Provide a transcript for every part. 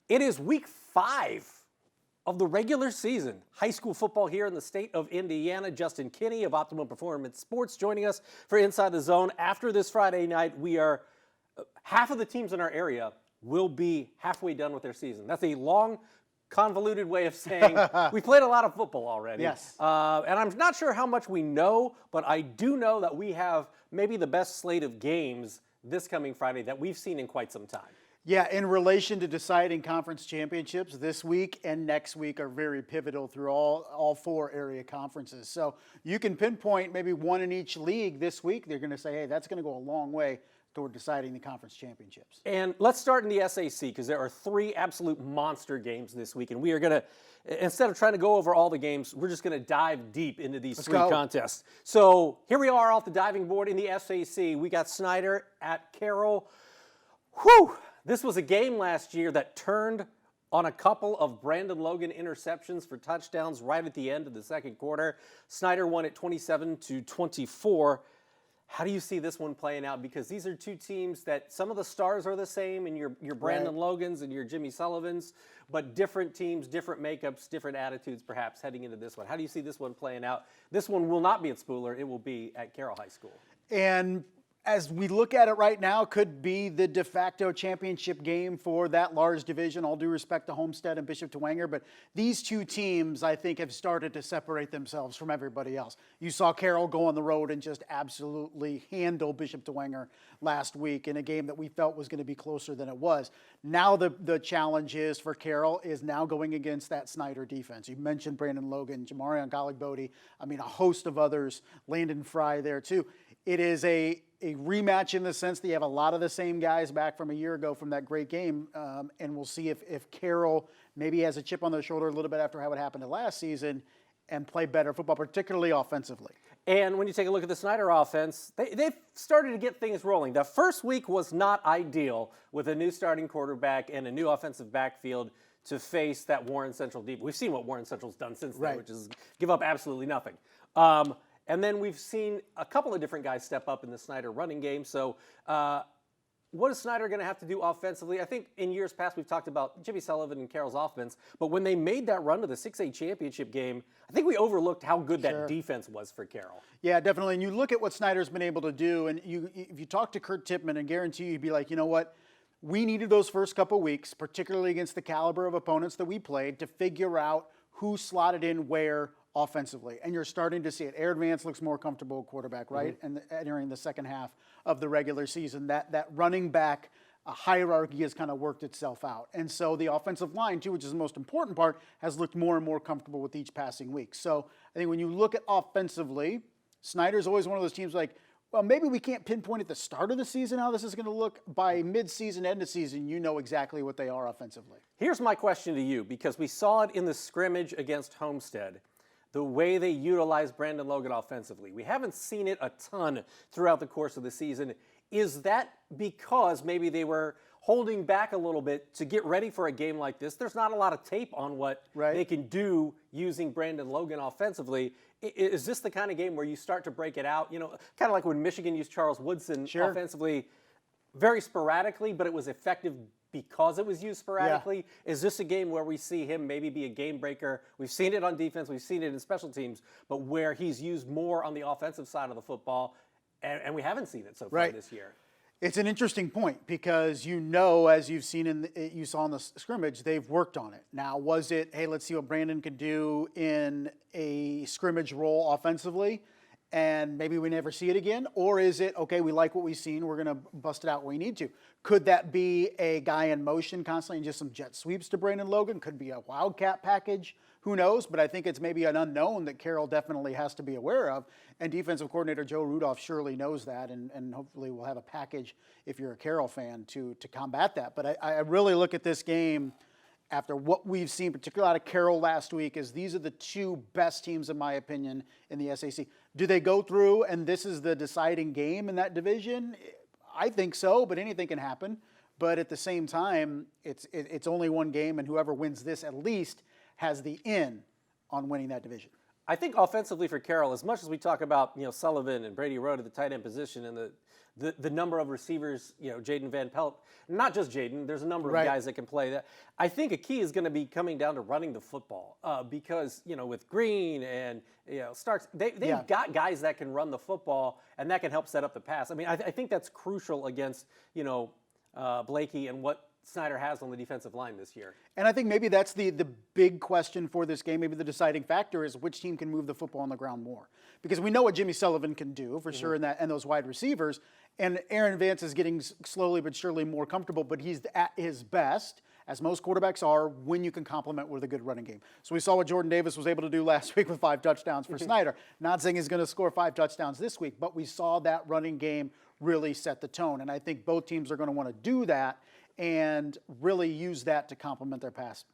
It is week 5 of the regular season. High school football here in the state of Indiana. Justin Kinney of Optimum Performance Sports joining us for Inside the Zone. After this Friday night, we are half of the teams in our area will be halfway done with their season. That's a long, convoluted way of saying we played a lot of football already. Yes. And I'm not sure how much we know, but I do know that we have maybe the best slate of games this coming Friday that we've seen in quite some time. Yeah, in relation to deciding conference championships, this week and next week are very pivotal through all 4 area conferences. So you can pinpoint maybe one in each league this week. They're going to say, hey, that's going to go a long way toward deciding the conference championships. And let's start in the SAC because there are 3 absolute monster games this week. And we are going to, instead of trying to go over all the games, we're just going to dive deep into these 3 contests. So here we are off the diving board in the SAC. We got Snider at Carroll. Whew! This was a game last year that turned on a couple of Brandon Logan interceptions for touchdowns right at the end of the second quarter. Snider won it 27-24. How do you see this one playing out? Because these are 2 teams that some of the stars are the same, and your Brandon Logans and your Jimmy Sullivans, but different teams, different makeups, different attitudes perhaps heading into this one. How do you see this one playing out? This one will not be at Spooler. It will be at Carroll High School. And as we look at it right now, could be the de facto championship game for that large division, all due respect to Homestead and Bishop Dwenger. But these 2 teams, I think, have started to separate themselves from everybody else. You saw Carroll go on the road and just absolutely handle Bishop Dwenger last week in a game that we felt was going to be closer than it was. Now the challenge is for Carroll is now going against that Snider defense. You mentioned Brandon Logan, Jamarion Goligbodi, a host of others, Landon Fry there too. It is a rematch in the sense that you have a lot of the same guys back from a year ago from that great game, and we'll see if Carroll maybe has a chip on their shoulder a little bit after how it happened last season and play better football, particularly offensively. And when you take a look at the Snider offense, they've started to get things rolling. The first week was not ideal with a new starting quarterback and a new offensive backfield to face that Warren Central deep. We've seen what Warren Central's done since then, which is give up absolutely nothing. And then we've seen a couple of different guys step up in the Snider running game. So what is Snider going to have to do offensively? I think in years past we've talked about Jimmy Sullivan and Carroll's offense, but when they made that run to the 6A championship game, I think we overlooked how good that defense was for Carroll. Yeah, definitely. And you look at what Snider's been able to do, and if you talk to Kurt Tippmann, I guarantee you'd be like, you know what? We needed those first couple weeks, particularly against the caliber of opponents that we played, to figure out who slotted in where offensively, and you're starting to see it. Air Vance looks more comfortable at quarterback, right? And entering the second half of the regular season, that running back hierarchy has kind of worked itself out. And so the offensive line, too, which is the most important part, has looked more and more comfortable with each passing week. So I think when you look at offensively, Snider's always one of those teams like, well, maybe we can't pinpoint at the start of the season how this is going to look. By mid-season, end of season, you know exactly what they are offensively. Here's my question to you, because we saw it in the scrimmage against Homestead, the way they utilize Brandon Logan offensively. We haven't seen it a ton throughout the course of the season. Is that because maybe they were holding back a little bit to get ready for a game like this? There's not a lot of tape on what they can do using Brandon Logan offensively. Is this the kind of game where you start to break it out? You know, kind of like when Michigan used Charles Woodson offensively very sporadically, but it was effective because it was used sporadically. Is this a game where we see him maybe be a game breaker? We've seen it on defense, we've seen it in special teams, but where he's used more on the offensive side of the football, and we haven't seen it so far this year. It's an interesting point because you know, as you've seen you saw in the scrimmage, they've worked on it. Now, was it, hey, let's see what Brandon can do in a scrimmage role offensively, and maybe we never see it again? Or is it, okay, we like what we've seen, we're going to bust it out when we need to? Could that be a guy in motion constantly and just some jet sweeps to Brandon Logan? Could be a wildcat package. Who knows? But I think it's maybe an unknown that Carroll definitely has to be aware of. And defensive coordinator Joe Rudolph surely knows that, and hopefully we'll have a package, if you're a Carroll fan, to combat that. But I really look at this game after what we've seen, particularly out of Carroll last week, is these are the 2 best teams, in my opinion, in the SAC. Do they go through and this is the deciding game in that division? I think so, but anything can happen. But at the same time, it's only one game, and whoever wins this at least has the in on winning that division. I think offensively for Carroll, as much as we talk about Sullivan and Brady Road at the tight end position and the number of receivers, Jaden Van Pelt, not just Jaden, there's a number of guys that can play that. I think a key is going to be coming down to running the football because, with Green and, Starks, they've got guys that can run the football and that can help set up the pass. I mean, I think that's crucial against, Blakey and what Snider has on the defensive line this year. And I think maybe that's the big question for this game. Maybe the deciding factor is which team can move the football on the ground more. Because we know what Jimmy Sullivan can do for sure and those wide receivers. And Aaron Vance is getting slowly but surely more comfortable, but he's at his best, as most quarterbacks are, when you can complement with a good running game. So we saw what Jordan Davis was able to do last week with 5 touchdowns for Snider. Not saying he's going to score 5 touchdowns this week, but we saw that running game really set the tone. And I think both teams are going to want to do that and really use that to complement their pass.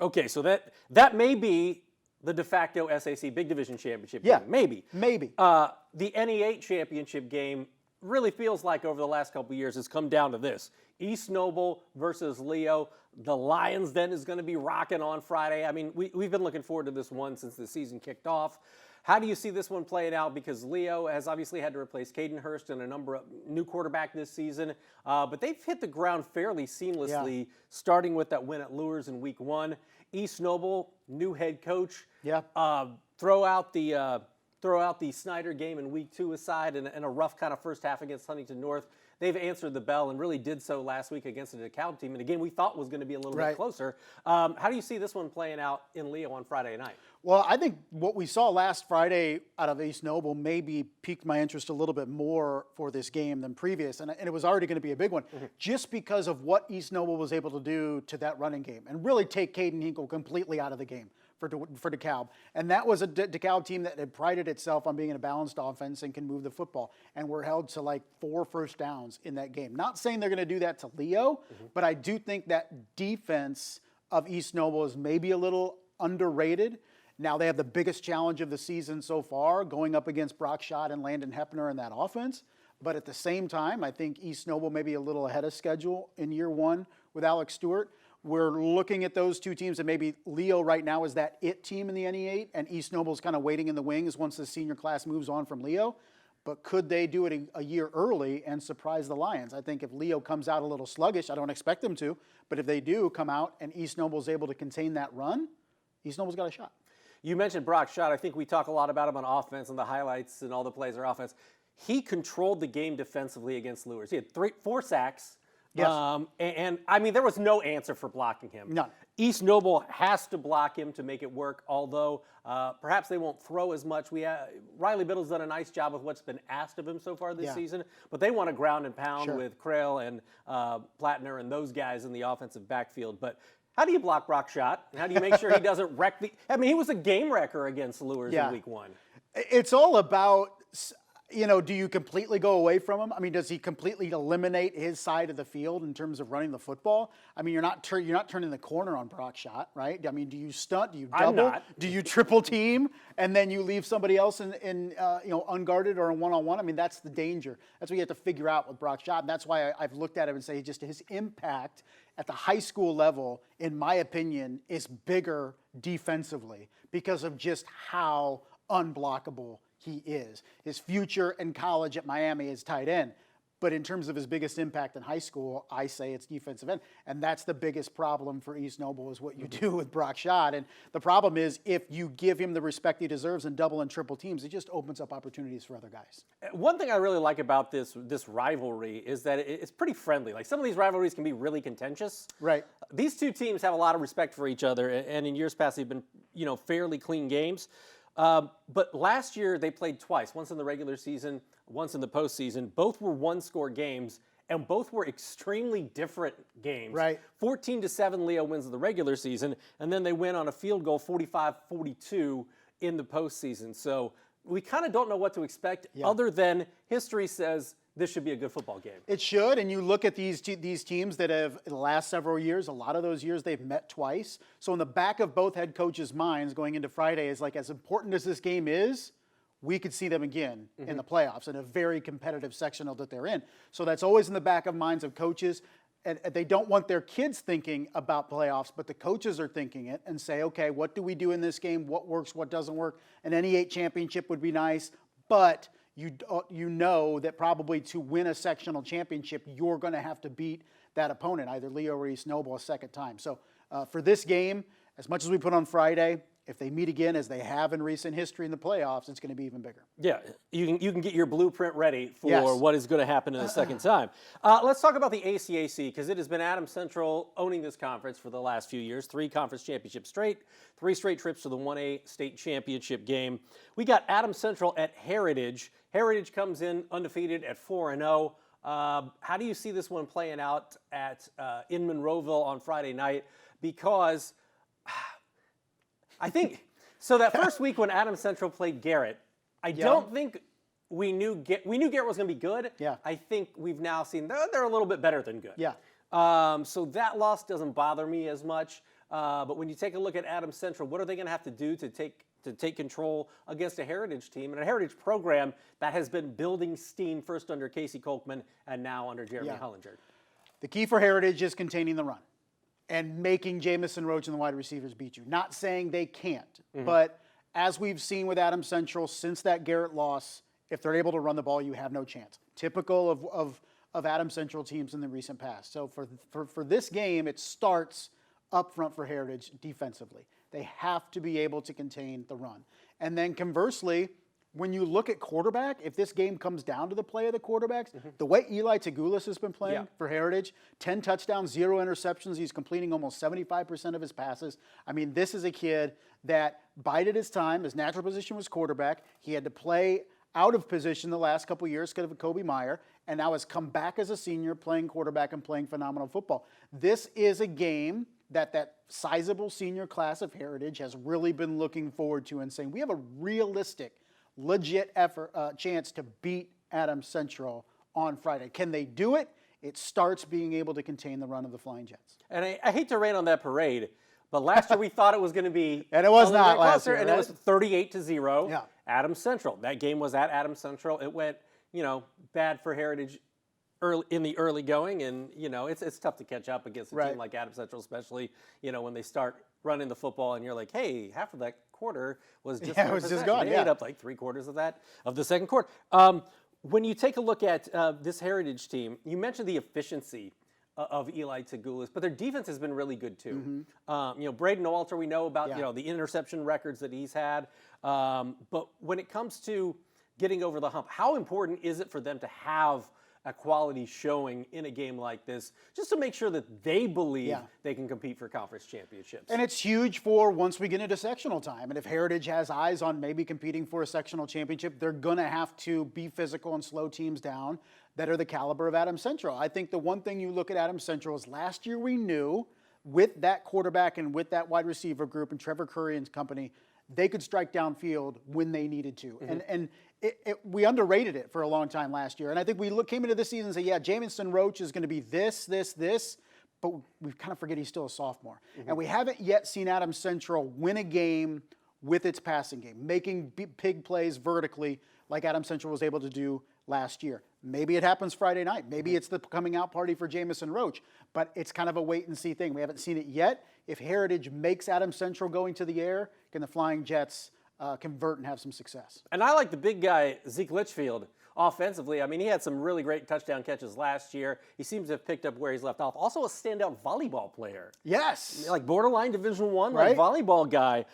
Okay, so that may be the de facto SAC Big Division Championship game. Maybe. The NE8 Championship game really feels like over the last couple of years has come down to this. East Noble versus Leo. The Lions Den is going to be rocking on Friday. I mean, we've been looking forward to this one since the season kicked off. How do you see this one playing out? Because Leo has obviously had to replace Caden Hurst and a number of new quarterback this season, but they've hit the ground fairly seamlessly, starting with that win at Lures in week 1. East Noble, new head coach. Throw out the Snider game in week 2 aside and a rough kind of first half against Huntington North. They've answered the bell and really did so last week against the DeKalb team, and a game we thought was going to be a little bit closer. How do you see this one playing out in Leo on Friday night? Well, I think what we saw last Friday out of East Noble maybe piqued my interest a little bit more for this game than previous, and it was already going to be a big one, just because of what East Noble was able to do to that running game and really take Caden Hinkle completely out of the game for DeKalb. And that was a DeKalb team that had prided itself on being a balanced offense and can move the football, and were held to like 4 first downs in that game. Not saying they're going to do that to Leo, but I do think that defense of East Noble is maybe a little underrated. Now they have the biggest challenge of the season so far, going up against Brock Schott and Landon Hepner in that offense. But at the same time, I think East Noble may be a little ahead of schedule in year 1 with Alex Stewart. We're looking at those two teams, and maybe Leo right now is that it team in the NE8, and East Noble's kind of waiting in the wings once the senior class moves on from Leo. But could they do it a year early and surprise the Lions? I think if Leo comes out a little sluggish, I don't expect them to, but if they do come out and East Noble's able to contain that run, East Noble's got a shot. You mentioned Brock Schott. I think we talk a lot about him on offense and the highlights and all the plays are offense. He controlled the game defensively against Lures. He had 4 sacks. Yes. And I mean, there was no answer for blocking him. None. East Noble has to block him to make it work, although perhaps they won't throw as much. Riley Biddle's done a nice job with what's been asked of him so far this season, but they want to ground and pound with Krell and Plattner and those guys in the offensive backfield. But how do you block Brock Schott? And how do you make sure he doesn't wreck the – I mean, he was a game wrecker against Lures in week 1. It's all about – do you completely go away from him? I mean, does he completely eliminate his side of the field in terms of running the football? I mean, you're not turning the corner on Brock Schott, right? I mean, do you stunt? Do you double? I'm not. Do you triple team and then you leave somebody else in unguarded or in one-on-one? I mean, that's the danger. That's what you have to figure out with Brock Schott, and that's why I've looked at him and say just his impact at the high school level, in my opinion, is bigger defensively because of just how unblockable he is. His future in college at Miami is tight end. But in terms of his biggest impact in high school, I say it's defensive end. And that's the biggest problem for East Noble is what you do with Brock Schott. And the problem is if you give him the respect he deserves and double and triple teams, it just opens up opportunities for other guys. One thing I really like about this rivalry is that it's pretty friendly. Like some of these rivalries can be really contentious. Right. These two teams have a lot of respect for each other. And in years past, they've been, fairly clean games. But last year they played twice, once in the regular season, once in the postseason. Both were one-score games, and both were extremely different games. Right. 14-7 Leo wins in the regular season, and then they win on a field goal 45-42 in the postseason. So we kind of don't know what to expect other than history says this should be a good football game. It should, and you look at these teams that have, in the last several years, a lot of those years they've met twice. So in the back of both head coaches' minds going into Friday is like, as important as this game is, we could see them again in the playoffs in a very competitive sectional that they're in. So that's always in the back of minds of coaches. and they don't want their kids thinking about playoffs, but the coaches are thinking it and say, okay, what do we do in this game? What works? What doesn't work? An NE8 championship would be nice, but you know that probably to win a sectional championship, you're going to have to beat that opponent, either Leo or East Noble, a second time. So for this game, as much as we put on Friday, if they meet again as they have in recent history in the playoffs, it's going to be even bigger. Yeah, you can get your blueprint ready for Yes. what is going to happen in the second time. Let's talk about the ACAC, because it has been Adams Central owning this conference for the last few years. 3 conference championships straight, 3 straight trips to the 1A state championship game. We got Adams Central at Heritage. Heritage comes in undefeated at 4-0. How do you see this one playing out in Monroeville on Friday night? Because I think, so that first week when Adams Central played Garrett, I don't think we knew Garrett was going to be good. Yeah. I think we've now seen they're a little bit better than good. Yeah. So that loss doesn't bother me as much. But when you take a look at Adams Central, what are they going to have to do to take control against a Heritage team and a Heritage program that has been building steam first under Casey Kolkman and now under Jeremy Hullinger? The key for Heritage is containing the run and making Jamison Roach and the wide receivers beat you. Not saying they can't, but as we've seen with Adams Central since that Garrett loss, if they're able to run the ball, you have no chance. Typical of Adams Central teams in the recent past. So for this game, it starts up front for Heritage defensively. They have to be able to contain the run. And then conversely, when you look at quarterback, if this game comes down to the play of the quarterbacks, the way Eli Tagulis has been playing for Heritage, 10 touchdowns, 0 interceptions, he's completing almost 75% of his passes. I mean, this is a kid that bided his time. His natural position was quarterback. He had to play out of position the last couple years because of Kobe Meyer, and now has come back as a senior playing quarterback and playing phenomenal football. This is a game that sizable senior class of Heritage has really been looking forward to and saying, we have a realistic, legit chance to beat Adams Central on Friday. Can they do it? It starts being able to contain the run of the Flying Jets. And I hate to rain on that parade, but last year we thought it was going to be and it was not last closer, year, and right? it was 38-0. Yeah. Adams Central. That game was at Adams Central. It went, bad for Heritage in the early going, and it's tough to catch up against a team like Adams Central, especially when they start running the football, and you're like, hey, half of that quarter was just it was just gone. They ate up like 3/4 of the second quarter. When you take a look at this Heritage team, you mentioned the efficiency of Eli Tagulis, but their defense has been really good too. Braden Walter, we know about the interception records that he's had, but when it comes to getting over the hump, how important is it for them to have a quality showing in a game like this, just to make sure that they believe they can compete for conference championships? And it's huge for once we get into sectional time. And if Heritage has eyes on maybe competing for a sectional championship, they're going to have to be physical and slow teams down that are the caliber of Adams Central. I think the one thing you look at Adams Central is last year we knew with that quarterback and with that wide receiver group and Trevor Curry and company, they could strike downfield when they needed to. And we underrated it for a long time last year. And I think we came into this season and said, Jamison Roach is going to be this, but we kind of forget he's still a sophomore. And we haven't yet seen Adams Central win a game with its passing game, making big plays vertically like Adams Central was able to do last year. Maybe it happens Friday night. Maybe it's the coming out party for Jamison Roach, but it's kind of a wait and see thing. We haven't seen it yet. If Heritage makes Adams Central going to the air, can the Flying Jets convert and have some success? And I like the big guy, Zeke Litchfield, offensively. I mean, he had some really great touchdown catches last year. He seems to have picked up where he's left off. Also a standout volleyball player. Yes. Like borderline Division I like volleyball guy.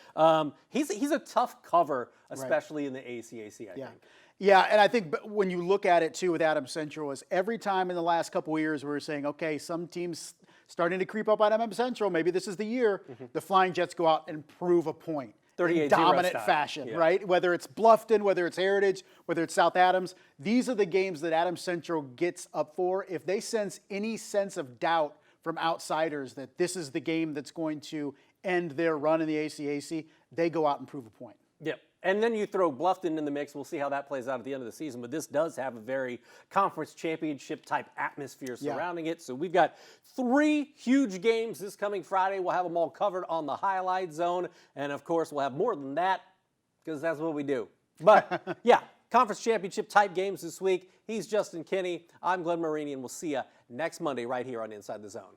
He's a tough cover, especially in the ACAC, I think. Yeah, and I think when you look at it, too, with Adams Central, is every time in the last couple of years we were saying, okay, some teams starting to creep up on Adams Central, maybe this is the year, the Flying Jets go out and prove a point. In dominant fashion, right? Whether it's Bluffton, whether it's Heritage, whether it's South Adams, these are the games that Adams Central gets up for. If they sense any sense of doubt from outsiders that this is the game that's going to end their run in the ACAC, they go out and prove a point. Yep. And then you throw Bluffton in the mix. We'll see how that plays out at the end of the season. But this does have a very conference championship type atmosphere surrounding it. So we've got 3 huge games this coming Friday. We'll have them all covered on the Highlight Zone. And of course, we'll have more than that because that's what we do. But yeah, conference championship type games this week. He's Justin Kinney. I'm Glenn Marini, and we'll see you next Monday right here on Inside the Zone.